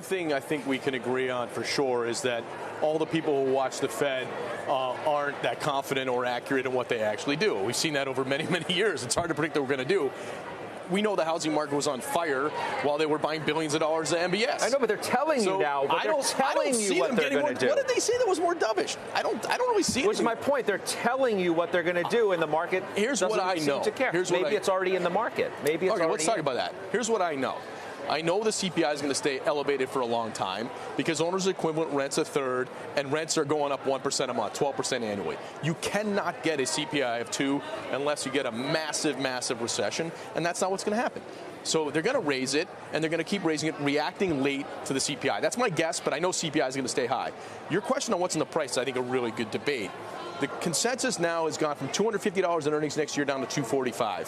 thing I think we can agree on for sure is that all the people who watch the Fed aren't that confident or accurate in what they actually do. We've seen that over many, many years. It's hard to predict what we're going to do. We know the housing market was on fire while they were buying billions of dollars of MBS. I know, but they're telling you now. But they're telling you what they're going to do. What did they say that was more dovish? I don't really see it. Which is my point. They're telling you what they're going to do, and the market Here's what I know. To care. Maybe it's already in the market. Maybe it's okay. Let's talk about that. Here's what I know. I know the CPI is going to stay elevated for a long time because owner's equivalent rent's a third, and rents are going up 1% a month, 12% annually. You cannot get a CPI of 2 unless you get a massive, massive recession, and that's not what's going to happen. So they're going to raise it, and they're going to keep raising it, reacting late to the CPI. That's my guess, but I know CPI is going to stay high. Your question on what's in the price is, I think, a really good debate. The consensus now has gone from $250 in earnings next year down to $245.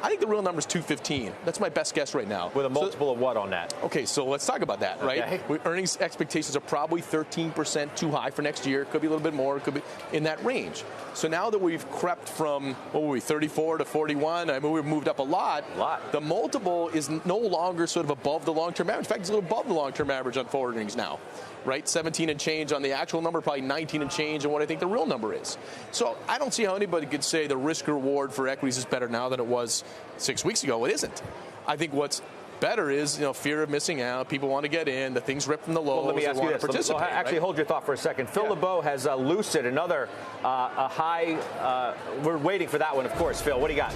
I think the real number is $215. That's my best guess right now. With a multiple of what on that? Okay, so let's talk about that, right? Okay. Earnings expectations are probably 13% too high for next year. It could be a little bit more. It could be in that range. So now that we've crept from, 34 to 41, I mean, we've moved up a lot. The multiple is no longer sort of above the long-term average. In fact, it's a little above the long-term average on forward earnings now, right? 17 and change on the actual number, probably 19 and change on what I think the real number is. So I don't see how anybody could say the risk reward for equities is better now than it was 6 weeks ago. It isn't. I think what's better is, fear of missing out. People want to get in. The things ripped from the lows. Well, let me ask you this. Actually, hold your thought for a second. Phil LeBeau has Lucid, another a high. We're waiting for that one, of course. Phil, what do you got?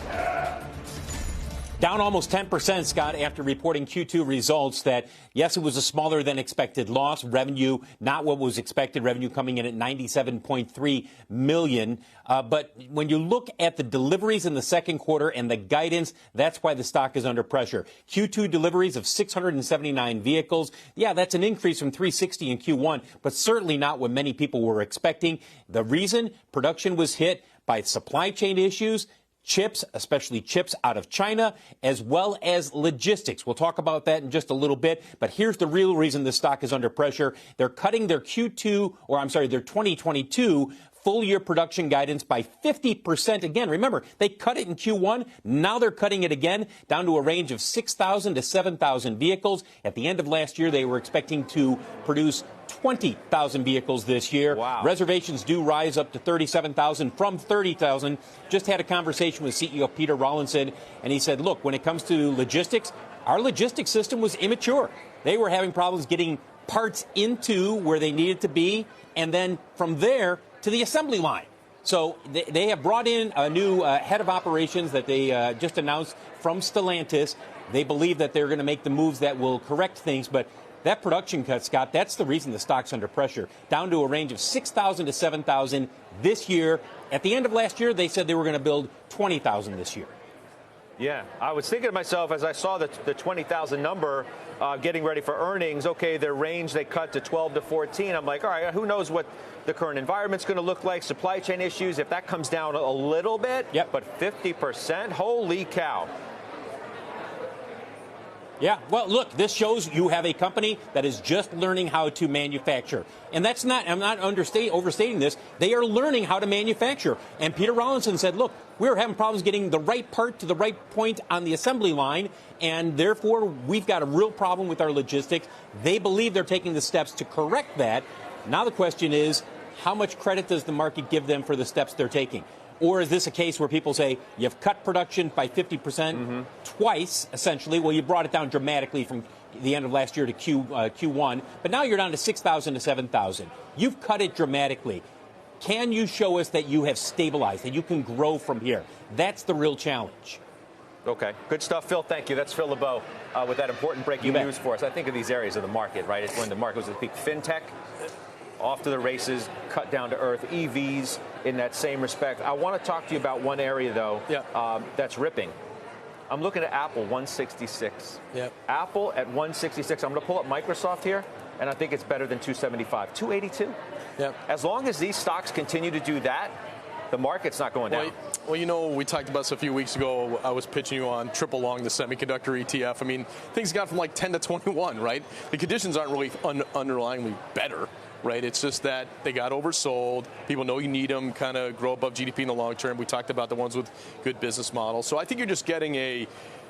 Down almost 10%, Scott, after reporting Q2 results that, yes, it was a smaller than expected loss. Revenue, not what was expected. Revenue coming in at $97.3 million. But when you look at the deliveries in the second quarter and the guidance, that's why the stock is under pressure. Q2 deliveries of 679 vehicles. Yeah, that's an increase from 360 in Q1, but certainly not what many people were expecting. The reason production was hit by supply chain issues, chips, especially chips out of China, as well as logistics. We'll talk about that in just a little bit. But here's the real reason the stock is under pressure. They're cutting their their 2022 full-year production guidance by 50%. Again, remember, they cut it in Q1. Now they're cutting it again down to a range of 6,000 to 7,000 vehicles. At the end of last year, they were expecting to produce 20,000 vehicles this year. Wow. Reservations do rise up to 37,000 from 30,000. Just had a conversation with CEO Peter Rawlinson, and he said, look, when it comes to logistics, our logistics system was immature. They were having problems getting parts into where they needed to be, and then from there to the assembly line. So they have brought in a new head of operations that they just announced from Stellantis. They believe that they're going to make the moves that will correct things, but that production cut, Scott, that's the reason the stock's under pressure, down to a range of 6,000 to 7,000 this year. At the end of last year, they said they were going to build 20,000 this year. Yeah, I was thinking to myself as I saw the 20,000 number getting ready for earnings. Okay, their range they cut to 12 to 14. I'm like, all right, who knows what the current environment's going to look like? Supply chain issues. If that comes down a little bit, yep. But 50%, holy cow. Yeah, well, look, this shows you have a company that is just learning how to manufacture. And that's not, I'm not overstating this. They are learning how to manufacture. And Peter Rawlinson said, look, we were having problems getting the right part to the right point on the assembly line, and therefore we've got a real problem with our logistics. They believe they're taking the steps to correct that. Now the question is, how much credit does the market give them for the steps they're taking? Or is this a case where people say, you've cut production by 50% twice, essentially? Well, you brought it down dramatically from the end of last year to Q1, but now you're down to 6,000 to 7,000. You've cut it dramatically. Can you show us that you have stabilized, that you can grow from here? That's the real challenge. Okay, good stuff, Phil. Thank you. That's Phil LeBeau with that important breaking news for us. I think of these areas of the market, right? It's when the market was at peak. FinTech, off to the races, cut down to earth. EVs in that same respect. I want to talk to you about one area, though, that's ripping. I'm looking at Apple, 166. Yep. Apple at 166. I'm going to pull up Microsoft here, and I think it's better than 275. 282. Yep. As long as these stocks continue to do that, the market's not going down. Well, you know, we talked about this a few weeks ago. I was pitching you on triple long the semiconductor ETF. I mean, things got from like 10 to 21, right? The conditions aren't really underlyingly better, right? It's just that they got oversold. People know you need them, kind of grow above GDP in the long term. We talked about the ones with good business models. So I think you're just getting a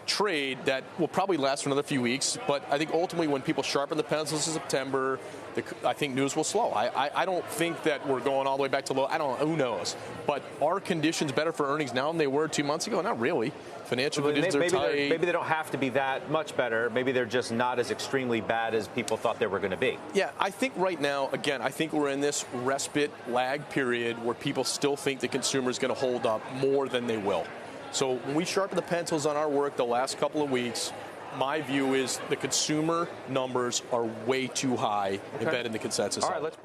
trade that will probably last for another few weeks. But I think ultimately when people sharpen the pencils in September, I think news will slow. I don't think that we're going all the way back to low. I don't know. Who knows? But are conditions better for earnings now than they were 2 months ago? Not really. Financial conditions are tight. Maybe they don't have to be that much better. Maybe they're just not as extremely bad as people thought they were going to be. Yeah, I think right now, again, I think we're in this respite lag period where people still think the consumer is going to hold up more than they will. So when we sharpen the pencils on our work the last couple of weeks, my view is the consumer numbers are way too high embedded in the consensus. All right, let's